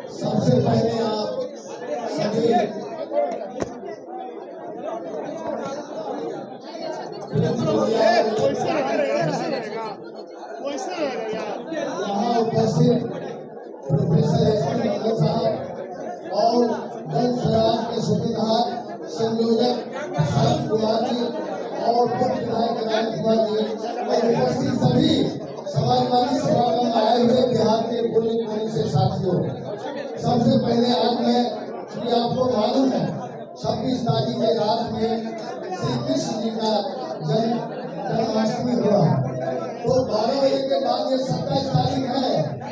सबसे पहले आप सभी यहाँ उपस्थित प्रोफेसर एस.पी. मंगल साहब और जन सुराज के सूबेदार संयोजक शांत कुमार जी और पूर्व विधायक राज कुमार जी और उपस्थित सभी समाजवादी सभा में आए हुए बिहार के पूर्व से साथियों, सबसे पहले आज मैं कि आपको मालूम है 26 तारीख के रात में श्री कृष्ण जी का जन्माष्टमी हुआ, तो 12 बजे के बाद ये 27 तारीख है